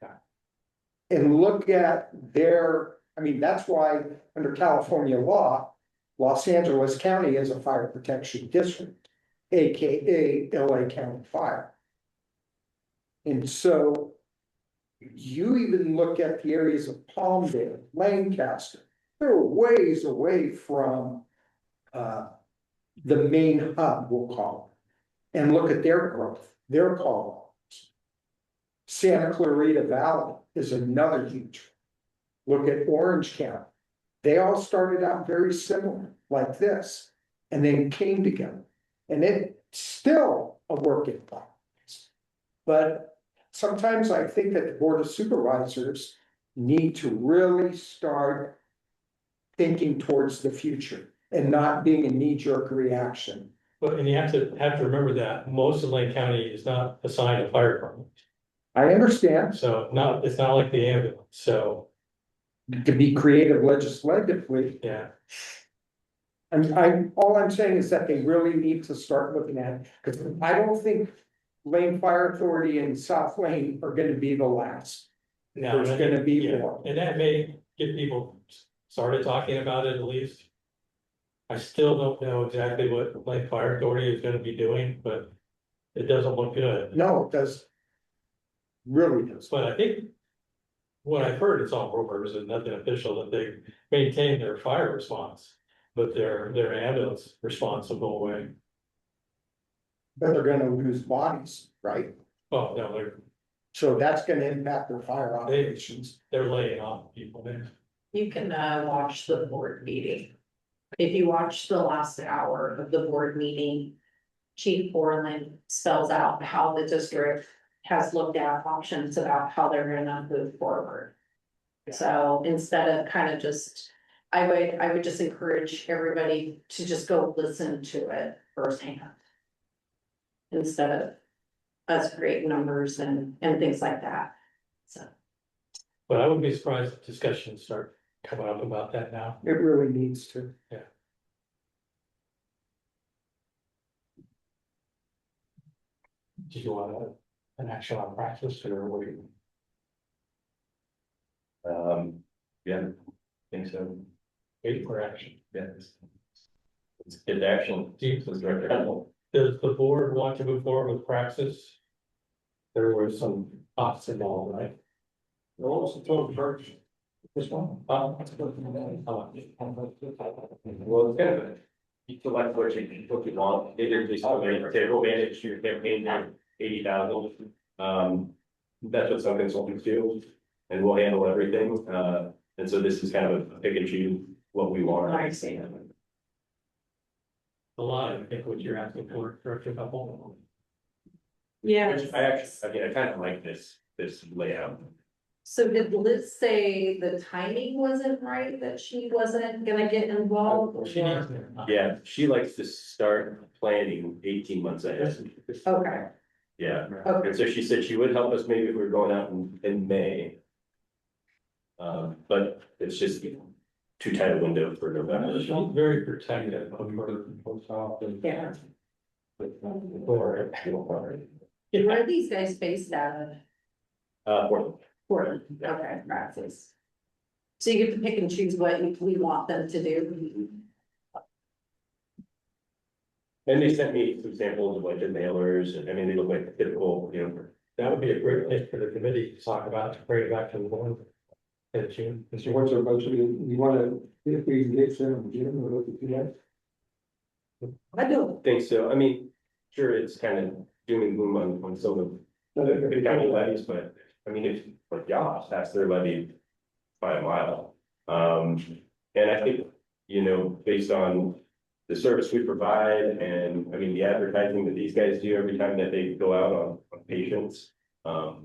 And look at that's why under California law, Los Angeles County is a fire protection district, AKA LA County Fire. And so you even look at the areas of Palmdale, Lancaster, they're ways away from the main hub, we'll call it. And look at their growth, their call. Santa Clarita Valley is another huge. Look at Orange County. They all started out very similar, like this, and then came together. And it's still a work in progress. But sometimes I think that the Board of Supervisors need to really start thinking towards the future and not being a knee-jerk reaction. But, and you have to remember that most of Lane County is not assigned a fire department, I understand so it's not like the ambulance, so, to be creative legislatively. yeah. And all I'm saying is that they really need to start looking at it, because I don't think Lane Fire Authority and South Lane are gonna be the last. Now, There's gonna be yeah, more. and that may get people started talking about it at least. I still don't know exactly what Lake Fire Authority is gonna be doing, but it doesn't look good. No, it does. Really does. But I think what I've heard, it's all rumors and nothing official, that they maintain their fire response. But their ambulance response will go away. But they're gonna lose bodies, right? Oh, no, So that's gonna impact their fire operations. they're laying off people there. You can watch the board meeting. If you watch the last hour of the board meeting, Chief Borland spells out how the district has looked at options about how they're gonna move forward. So instead of kind of just, I would just encourage everybody to just go listen to it firsthand. Instead of us creating numbers and things like that, so. But I wouldn't be surprised if discussions start coming up about that now. It really needs to. Do you want an action on practice or what do you? Yeah, I think so. Wait for action. Yes. Let's get to action. Let's direct it. Does the board want to move forward with praxis? There were some costs involved, right? What was the total charge? This one? Well, it's kind of a, you select what you want, either just take advantage your campaign there, 80,000. That's what some consultants do, and we'll handle everything, and so this is kind of a pick and choose what we want. I see. A lot, I think what you're asking for, Director Couple. Yeah. Which I mean, I kind of like this layout. So did Liz say the timing wasn't right, that she wasn't gonna get involved? She needs or- to. Yeah, she likes to start planning 18 months ahead. Okay, Yeah, okay, and so she said she would help us maybe if we were going out in May. But it's just too tight a window for November. She's very protective of her post office. yeah. Or- Where are these guys based out of? Portland. Portland, okay, practice. So you get to pick and choose what we want them to do. And they sent me some samples of like the mailers, and I mean, they look like typical, That would be a great thing for the committee to talk about, to bring it back to the board. In June. So what's our budget? You wanna, if we get some, Jim, or look at you guys? I don't think so. I mean, sure, it's kind of doom and gloom on some of the county levies, but I mean, if like Yas passed their levy by a mile. And I think, based on the service we provide and I mean, the advertising that these guys do every time that they go out on patients. I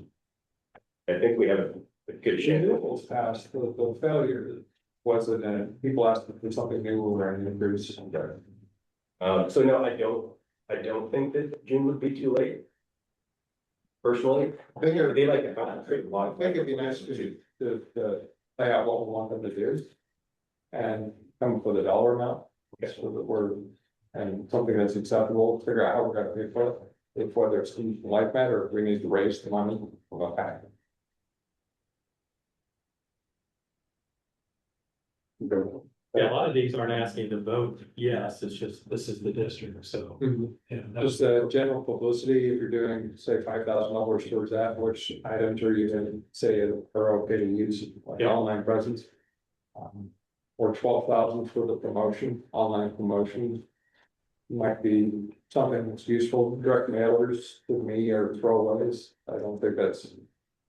think we have a good chance. Renewables passed, the failure wasn't, and people asked for something new or any increase. So no, I don't think that June would be too late. Personally, I think they like to concentrate a lot. I think it'd be nice to lay out what we want them to do. And come up with a dollar amount, so that we're, and something that's acceptable, figure out how we're gonna pay for it. If whether it's like that, or if we need to raise the money, we'll go back. Yeah, a lot of these aren't asking to vote, yes, it's just, this is the district, so. Yeah, Just general publicity, if you're doing, say, $5,000 towards that, which items are you gonna say are okay to use, like Yeah. online presence? Or 12,000 for the promotion, online promotion. Might be something that's useful, direct mailers to me or throwaways, I don't think that's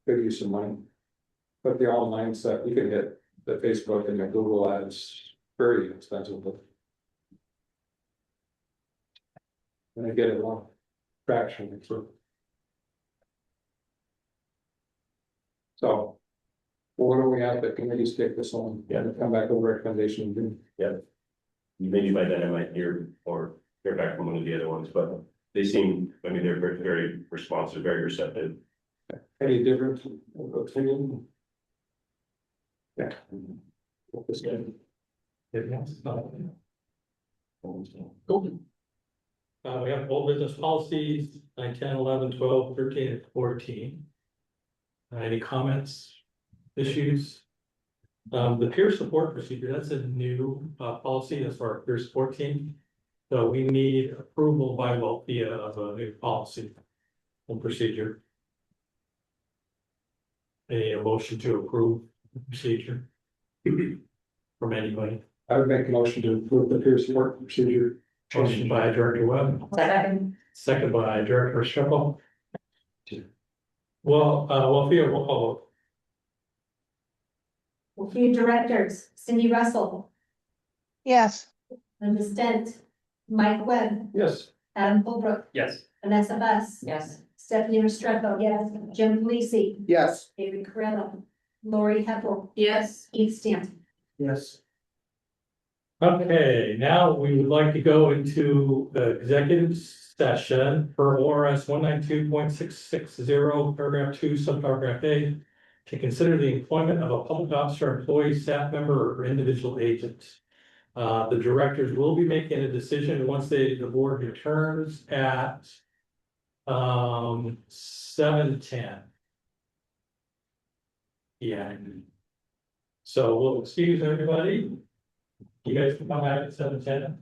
good use of money. But the online stuff, you can get the Facebook and the Google ads very expensive, but. And I get it on traction, so. What do we have, the committees take this on, and come back with a recommendation? Maybe by then I might hear back from one of the other ones, but they seem, I mean, they're very, very responsive, very receptive. Any different opinion? Yeah. This guy. Cool. We have old business policies, 9, 10, 11, 12, 13, and 14. Any comments, issues? The peer support procedure, that's a new policy, that's for our peer support team. So we need approval by WLFEA of a new policy and procedure. A motion to approve the procedure. From anybody, I would make a motion to approve the peer support procedure. motion by Director Webb, Second. second by Director Struggle. Well, WLFEA, roll call vote. WLFEA directors, Cindy Russell, Yes, Linda Stent, Mike Webb, Yes. Adam Holbrook, Yes. Vanessa Bus. Yes. Stephanie Restrepo. Yes. Jim Felice, Yes. David Corrado, Lori Heppel, Yes. Keith Stanton. Yes. Okay, now we would like to go into the executive session for ORS 192.660, paragraph 2, subparagraph A. To consider the employment of a public officer, employee, staff member, or individual agent. The directors will be making a decision once the board returns at 7:10. Yeah. So we'll excuse everybody. You guys can come out at 7:10.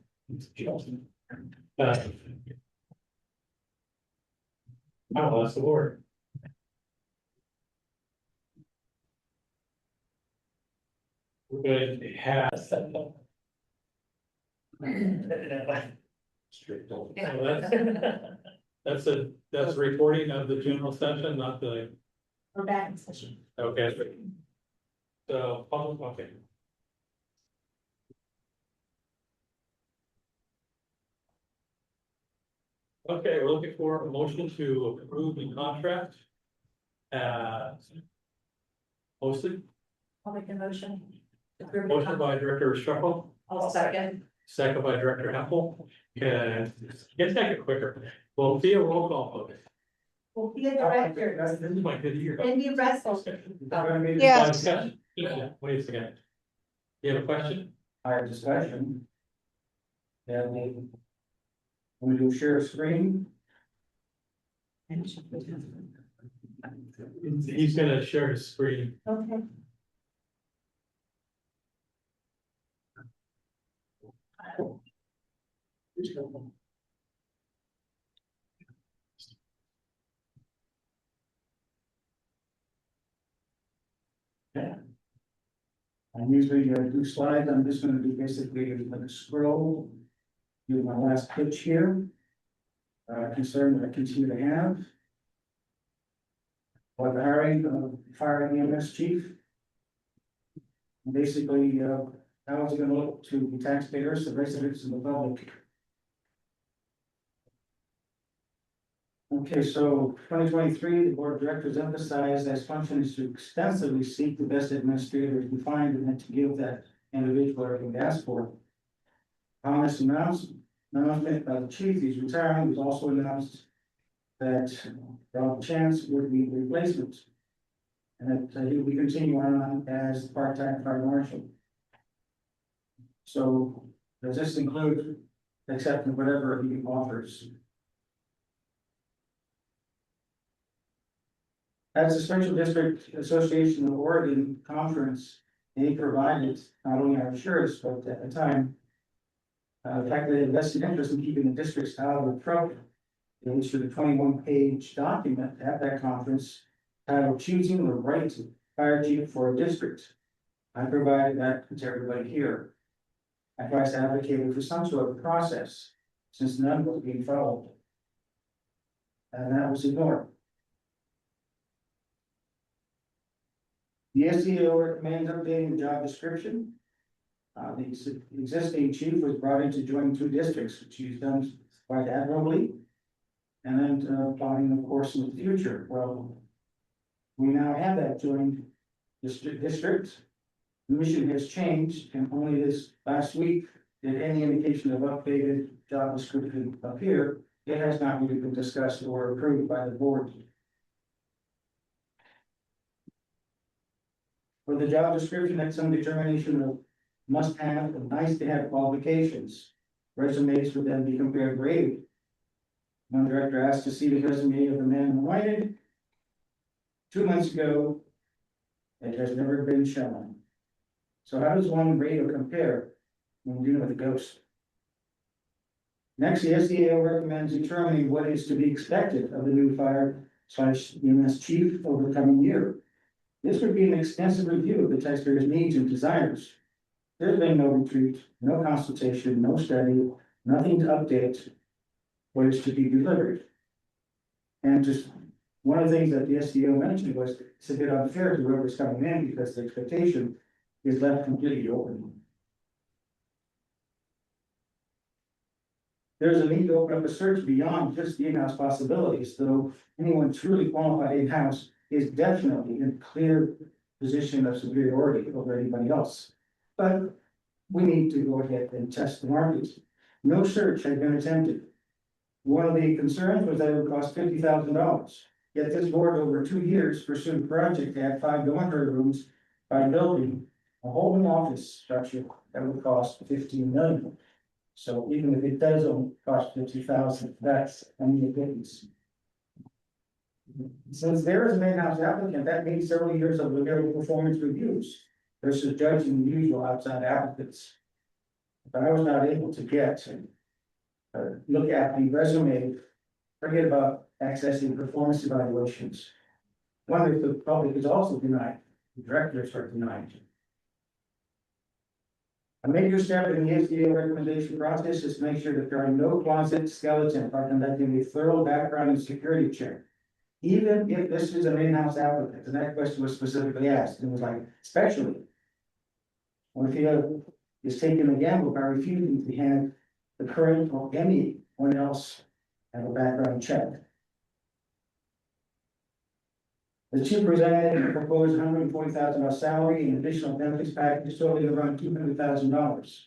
Oh, that's the word. We're going to have. That's a recording of the general session, not the, We're back in session. okay. So, public, okay. Okay, we're looking for a motion to approve the contract. Posted, I'll make a motion. motion by Director Shuffle, I'll second. second by Director Hempel. And let's make it quicker. Well, be a roll call vote. WLFEA directors, This is my good year. Cindy Russell, yes, Discussion. Wait a second. You have a question? Our discussion. And we do share screen. He's gonna share his screen. okay. I usually do slides, I'm just gonna do basically like a scroll. Do my last pitch here. Concern that I continue to have. About the hiring of fire EMS chief. Basically, how is it gonna look to the taxpayers, the residents and the public? Okay, so 2023, the board of directors emphasized as function is to extensively seek the best administrator to find and then to give that individual everything they ask for. On this announcement by the chief, he's retiring, was also announced that Rob Chance would be the replacement. And that he will be continuing on as part-time fire marshal. So does this include accepting whatever he offers? As the Special District Association of Oregon Conference, they provided not only our insurance, but at the time, the fact that they invested interest in keeping the districts out of the trouble. They issued a 21-page document at that conference titled Choosing the Right Fire Chief for a District. I provided that to everybody here. I twice advocated for some sort of process, since none was being followed. And that was ignored. The SEO recommends updating the job description. The existing chief was brought in to join 2 districts, which he's done quite admirably. And then plotting, of course, in the future. Well, we now have that joined district. The mission has changed, and only this last week did any indication of updated job description appear. It has not really been discussed or approved by the board. For the job description, that's some determination of must have and nice to have qualifications. Resumes would then be compared graded. One director asked to see the resume of the man invited 2 months ago. It has never been shown. So how does one rate or compare when dealing with a ghost? Next, the SDAO recommends determining what is to be expected of the new fire/EMS chief over the coming year. This would be an extensive review of the taxpayers' needs and desires. There's been no retreat, no consultation, no study, nothing to update what is to be delivered. And just one of the things that the SEO mentioned was it's a bit unfair to whoever's coming in because the expectation is left completely open. There's a need to open up a search beyond just the in-house possibilities, though anyone truly qualified in-house is definitely in clear position of superiority over anybody else. But we need to go ahead and test the market. No search had been attempted. One of the concerns was that it would cost $50,000. Yet this board over 2 years pursued a project to add 5 dormitory rooms by building a whole new office structure that would cost 15 million. So even if it does only cost 50,000, that's only a pittance. Since there is an in-house applicant, that means several years of legal performance reviews versus judging the usual outside applicants. But I was not able to get look at the resume, forget about accessing performance evaluations. Wonder if the public is also denied, the directors are denied. A major step in the SDA recommendation process is to make sure that there are no closet skeletons by conducting a thorough background and security check. Even if this is an in-house applicant, and that question was specifically asked, and it was like, especially. What if he is taking a gamble by refusing to hand the current or anyone else have a background check? The chief presented a proposed $140,000 salary and additional benefits package totaling around $200,000.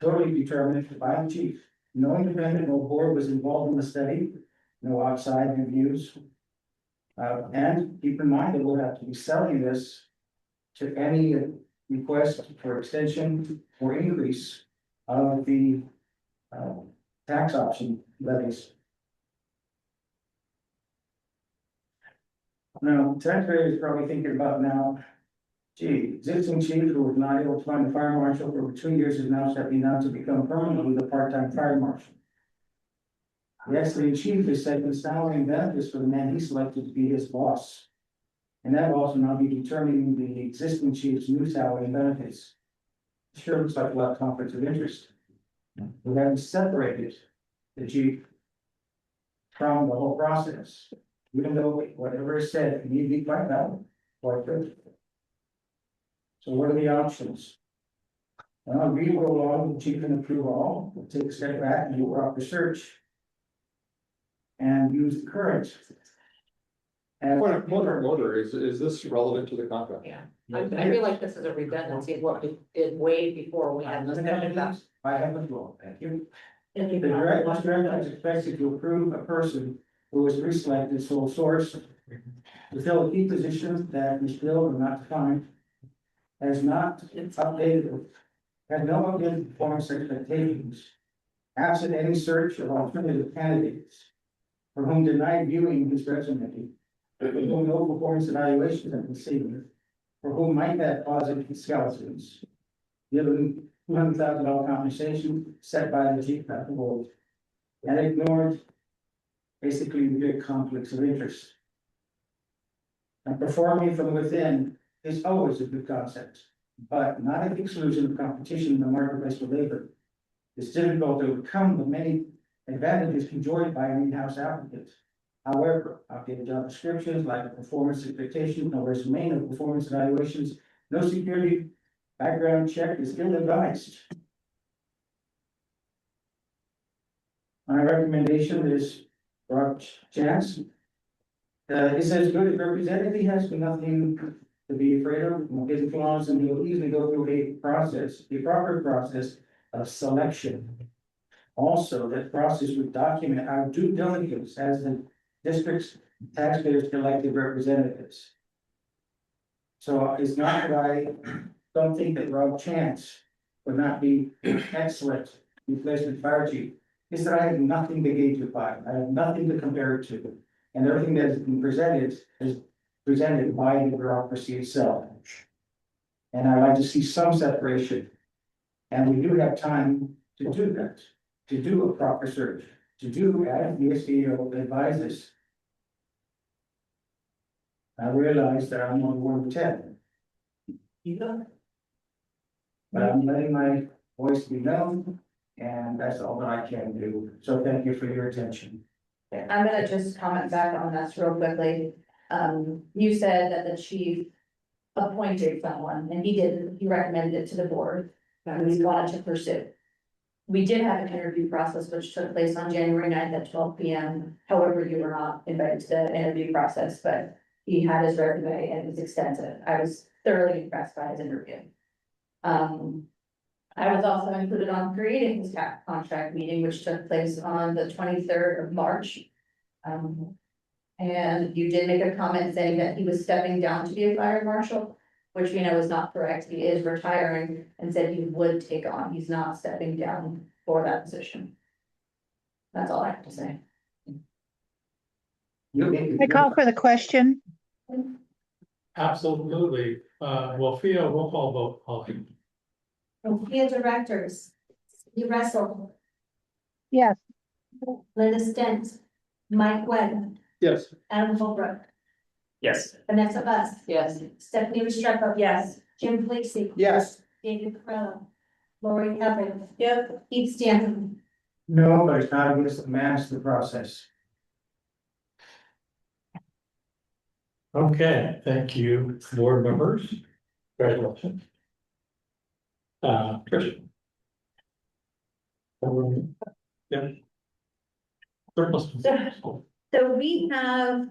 Totally determined by the chief. No independent or board was involved in the study, no outside reviews. And keep in mind that we'll have to be selling this to any request for extension or increase of the tax option levies. Now, taxpayers are probably thinking about now, gee, existing chief who was not able to find a fire marshal for over 2 years is now stepping down to become permanently the part-time fire marshal. The acting chief is setting salary and benefits for the man he selected to be his boss. And that will also now be determining the existing chief's new salary and benefits. Sure looks like a lot of conflicts of interest. We haven't separated the chief from the whole process. Even though whatever is said, it need to be quite valid, quite good. So what are the options? Well, we will go along with chief and approve all, we'll take a step back and do proper research. And use the current. And Point of order, is this relevant to the contract? Yeah, I feel like this is a redundancy of what we did way before we had this. I have the floor, thank you. The director is expected to approve a person who was reselected sole source to fill a key position that is filled or not defined, has not updated, has no updated performance expectations, absent any search of alternative candidates, for whom denied viewing his resume, for whom no performance evaluations have been seen, for whom might have positive skeletons, given $200,000 compensation set by the chief at the board, and ignored basically the big conflicts of interest. And performing from within is always a good concept, but not at the exclusion of competition in the marketplace for labor. It's difficult to overcome the many advantages enjoyed by an in-house applicant. However, updated job descriptions, lack of performance expectations, no resume, no performance evaluations, no security background check is ill-advised. My recommendation is Rob Chance. He says good as representative, he has nothing to be afraid of, his flaws, and he'll easily go through a proper process of selection. Also, that process would document our due diligence as the district's taxpayers elected representatives. So it's not that I don't think that Rob Chance would not be excellent replacement fire chief. It's that I have nothing to gauge it by. I have nothing to compare it to. And everything that has been presented is presented by the bureaucracy itself. And I'd like to see some separation. And we do have time to do that, to do a proper search, to do, as the SEO advises, I realize that I'm on one of 10. But I'm letting my voice be known, and that's all that I can do. So thank you for your attention. I'm gonna just comment back on this real quickly. You said that the chief appointed someone, and he didn't, he recommended it to the board, and we wanted to pursue. We did have an interview process which took place on January 9th at 12 p.m. However, you were not invited to the interview process, but he had his resume and it was extensive. I was thoroughly impressed by his interview. I was also included on creating his contract meeting, which took place on the 23rd of March. And you did make a comment saying that he was stepping down to be a fire marshal, which we know is not correct. He is retiring and said he would take on. He's not stepping down for that position. That's all I have to say. I call for the question. Absolutely. Well, Theo, roll call vote, Holly. WLFEA directors, Cindy Russell, Yes. Linda Stent, Mike Webb, Yes. Adam Holbrook, Yes. Vanessa Bus, Yes. Stephanie Restrepo. Yes. Jim Lacy, Yes, David Carrell, Lori Evans, Yep. Keith Stanton. No, but it's not against the man's the process. Okay, thank you, board members. Congratulations. Trish. Yeah. Surplus. So we have,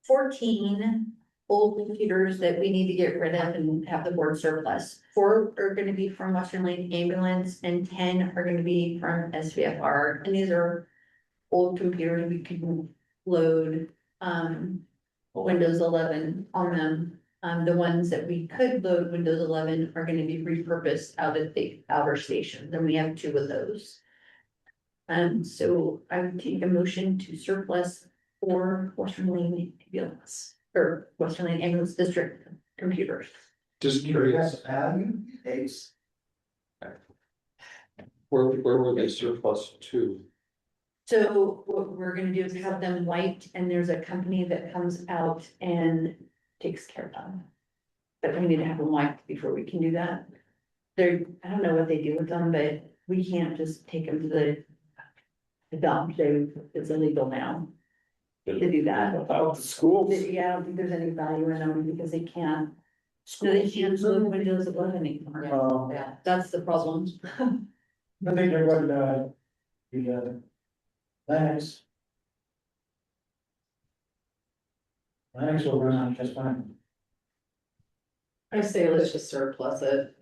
14 old computers that we need to get rid of and have the board surplus. 4 are gonna be from Western Lane Ambulance and 10 are gonna be from SVFR. And these are old computers we can load, Windows 11 on them. The ones that we could load Windows 11 are gonna be repurposed out at the outer stations, and we have 2 of those. So I would take a motion to surplus for Western Lane Ambulance, or Western Lane Ambulance District computers. Just curious, Ace. where were they surplus to? So what we're gonna do is have them wiped, and there's a company that comes out and takes care of them. But we need to have them wiped before we can do that. I don't know what they do with them, but we can't just take them to the dump. It's illegal now to do that. out the schools. Yeah, I don't think there's any value in them because they can't. So they can't load Windows 11 anymore. Yeah, that's the problem. I think there was, the, Lennox. Lennox will run out just fine. I say let's just surplus it.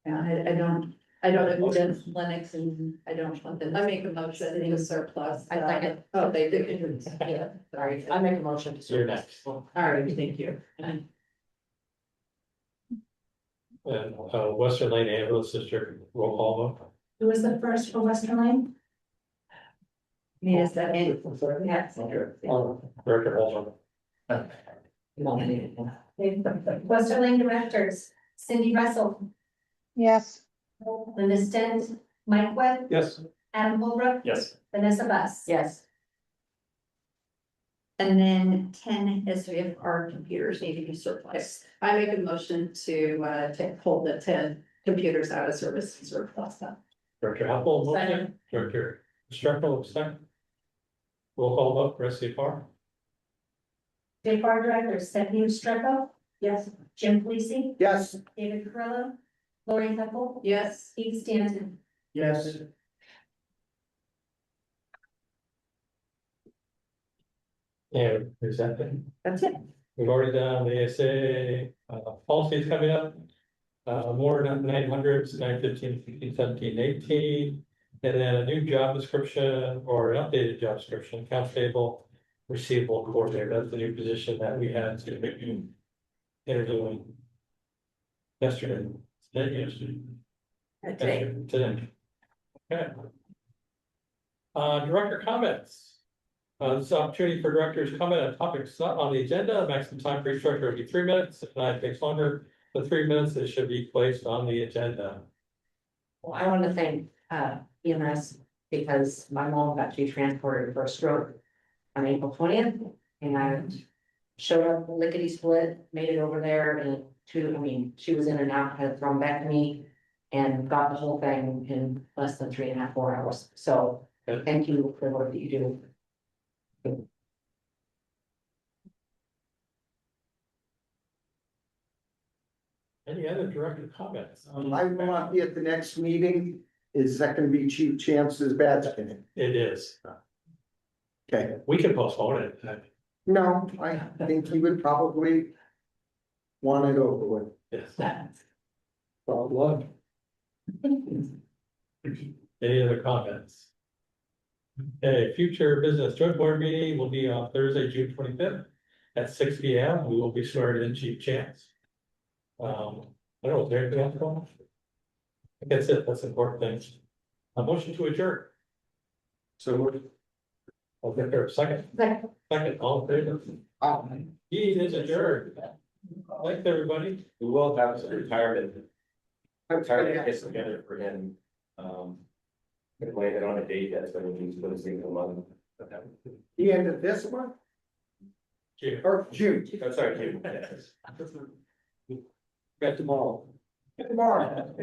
Yeah, I don't know who does Linux, and I don't want them. I make a motion to surplus. I second. Oh, they did. Yeah, sorry. I make a motion to You're surplus. next. All right, thank you. And Western Lane Ambulance District roll call vote. Who was the first for Western Lane? Need a second? Yes. Director Holmes. Western Lane directors, Cindy Russell, Yes. Linda Stent, Mike Webb, Yes. Adam Holbrook, Yes. Vanessa Bus. Yes. And then 10 SVFR computers need to be surplus. I make a motion to pull the 10 computers out of service and surplus them. Director Apple, motion. Second. Director Strepo, second. Roll call vote for SCFR. JFR directors, Stephanie Restrepo, Yes. Jim Lacy, Yes, David Carrell, Lori Heppel, Yes. Keith Stanton. Yes. And is that it? That's it. We've already done the ASA, policies coming up. More than 900s, 915, 16, 17, 18. And then a new job description or an updated job description, accounts payable, receivable coordinator. That's the new position that we had to interviewing yesterday. Today. Okay. Director comments. This is an opportunity for directors to comment on topics not on the agenda. Maximum time for each director will be 3 minutes. If it takes longer than 3 minutes, it should be placed on the agenda. Well, I want to thank EMS because my mom got to be transported for a stroke on April 20th. And showed up lickety split, made it over there and I mean, she was in and out, had it thrown back to me. And got the whole thing in less than 3.5, 4 hours. So Good. thank you for the work that you do. Any other director comments? I will not be at the next meeting. Is that gonna be Chief Chance's badge? It is. Okay, We can postpone it. no, I think he would probably want it over with. Yes. Well, luck. Any other comments? Okay, future business joint board meeting will be on Thursday, June 25th at 6 P.M. We will be sworn in Chief Chance. I don't know, is there anything else going on? I think that's it, that's important things. A motion to adjourn. So I'll get there, second, all in favor? He is adjourned. Thanks, everybody. We will have some retirement. Gets together for him. Gonna lay it on a date that's gonna be for the single month. The end of this month June. or June? I'm sorry, June. Yes. Got tomorrow. Tomorrow.